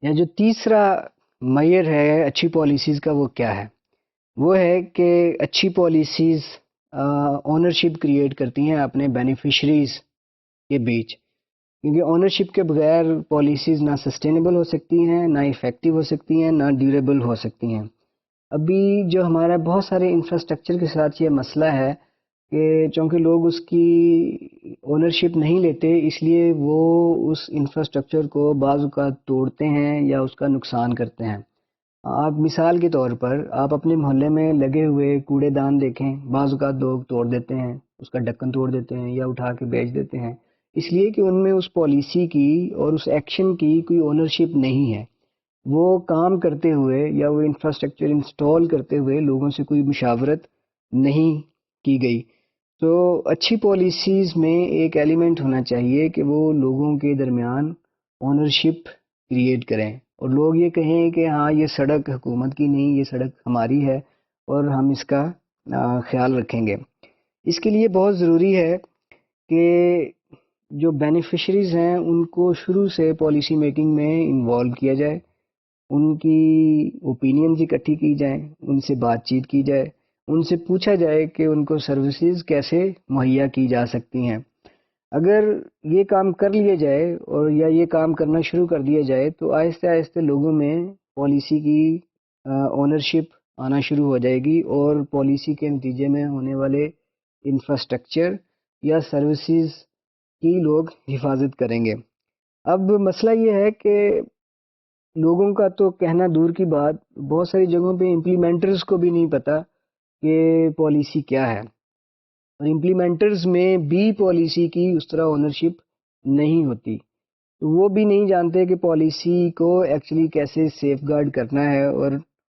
یا جو تیسرا معیار ہے اچھی پالیسیز کا وہ کیا ہے؟ وہ ہے کہ اچھی پالیسیز اونرشپ کریٹ کرتی ہیں اپنے بینیفیشریز کے بیچ، کیونکہ اونرشپ کے بغیر پالیسیز نہ سسٹینیبل ہو سکتی ہیں، نہ افیکٹو ہو سکتی ہیں، نہ ڈیوریبل ہو سکتی ہیں۔ ابھی جو ہمارا بہت سارے انفراسٹرکچر کے ساتھ یہ مسئلہ ہے کہ چونکہ لوگ اس کی اونرشپ نہیں لیتے، اس لیے وہ اس انفراسٹرکچر کو بعض اوقات توڑتے ہیں یا اس کا نقصان کرتے ہیں۔ آپ مثال کے طور پر آپ اپنے محلے میں لگے ہوئے کوڑے دان دیکھیں، بعض اوقات لوگ توڑ دیتے ہیں، اس کا ڈھکن توڑ دیتے ہیں یا اٹھا کے بیچ دیتے ہیں، اس لیے کہ ان میں اس پالیسی کی اور اس ایکشن کی کوئی اونرشپ نہیں ہے۔ وہ کام کرتے ہوئے یا وہ انفراسٹرکچر انسٹال کرتے ہوئے لوگوں سے کوئی مشاورت نہیں کی گئی۔ تو اچھی پالیسیز میں ایک ایلیمنٹ ہونا چاہیے کہ وہ لوگوں کے درمیان اونرشپ کریٹ کریں، اور لوگ یہ کہیں کہ ہاں یہ سڑک حکومت کی نہیں، یہ سڑک ہماری ہے اور ہم اس کا خیال رکھیں گے۔ اس کے لیے بہت ضروری ہے کہ جو بینیفیشریز ہیں ان کو شروع سے پالیسی میکنگ میں انوالو کیا جائے، ان کی اوپینینز اکٹھی کی جائیں، ان سے بات چیت کی جائے، ان سے پوچھا جائے کہ ان کو سروسز کیسے مہیا کی جا سکتی ہیں۔ اگر یہ کام کر لیا جائے اور یا یہ کام کرنا شروع کر دیا جائے تو آہستہ آہستہ لوگوں میں پالیسی کی اونرشپ آنا شروع ہو جائے گی، اور پالیسی کے نتیجے میں ہونے والے انفراسٹرکچر یا سروسز کی لوگ حفاظت کریں گے۔ اب مسئلہ یہ ہے کہ لوگوں کا تو کہنا دور کی بات، بہت ساری جگہوں پہ امپلیمنٹرز کو بھی نہیں پتہ کہ پالیسی کیا ہے، اور امپلیمنٹرز میں بھی پالیسی کی اس طرح اونرشپ نہیں ہوتی، تو وہ بھی نہیں جانتے کہ پالیسی کو ایکچولی کیسے سیف گارڈ کرنا ہے اور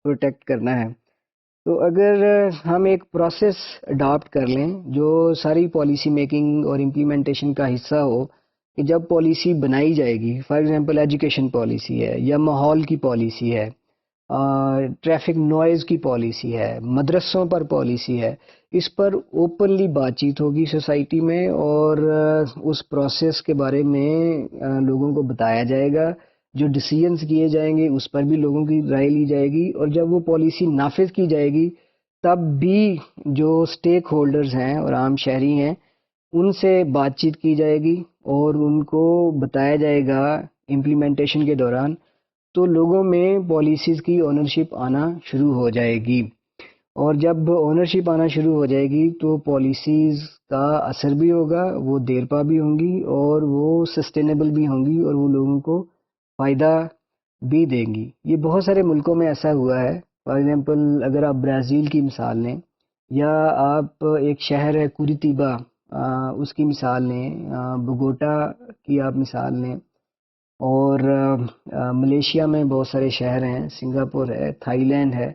پروٹیکٹ کرنا ہے۔ تو اگر ہم ایک پروسیس اڈاپٹ کر لیں جو ساری پالیسی میکنگ اور امپلیمنٹیشن کا حصہ ہو، کہ جب پالیسی بنائی جائے گی، فار ایگزامپل ایجوکیشن پالیسی ہے یا ماحول کی پالیسی ہے، ٹریفک نوائز کی پالیسی ہے، مدرسوں پر پالیسی ہے، اس پر اوپنلی بات چیت ہوگی سوسائٹی میں، اور اس پروسیس کے بارے میں لوگوں کو بتایا جائے گا، جو ڈیسیژنز کیے جائیں گے اس پر بھی لوگوں کی رائے لی جائے گی، اور جب وہ پالیسی نافذ کی جائے گی تب بھی جو سٹیک ہولڈرز ہیں اور عام شہری ہیں ان سے بات چیت کی جائے گی اور ان کو بتایا جائے گا امپلیمنٹیشن کے دوران، تو لوگوں میں پالیسیز کی اونرشپ آنا شروع ہو جائے گی، اور جب اونرشپ آنا شروع ہو جائے گی تو پالیسیز کا اثر بھی ہوگا، وہ دیر پا بھی ہوں گی اور وہ سسٹینیبل بھی ہوں گی اور وہ لوگوں کو فائدہ بھی دیں گی۔ یہ بہت سارے ملکوں میں ایسا ہوا ہے، فار ایگزامپل اگر آپ برازیل کی مثال لیں، یا آپ ایک شہر ہے کوریتیبا اس کی مثال لیں، بگوٹا کی آپ مثال لیں، اور ملیشیا میں بہت سارے شہر ہیں، سنگاپور ہے، تھائی لینڈ ہے،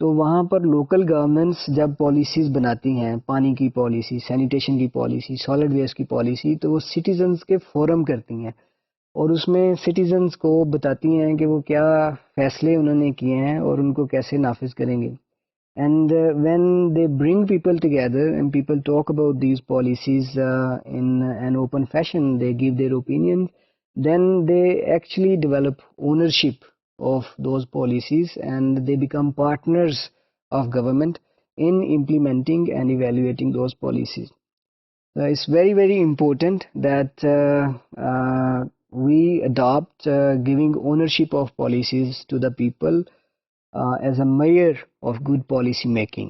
تو وہاں پر لوکل گورنمنٹس جب پالیسیز بناتی ہیں، پانی کی پالیسی، سینیٹیشن کی پالیسی، سالڈ ویسٹ کی پالیسی، تو وہ سٹیزنز کے فورم کرتی ہیں اور اس میں سٹیزنز کو بتاتی ہیں کہ وہ کیا فیصلے انہوں نے کیے ہیں اور ان کو کیسے نافذ کریں گے۔ And when they bring people together and people talk about these policies in an open fashion, they give their opinions, then they actually develop ownership of those policies and they become partners of government in implementing and evaluating those policies. It's very, very important that we adopt giving ownership of policies to the people as a measure of good policy making.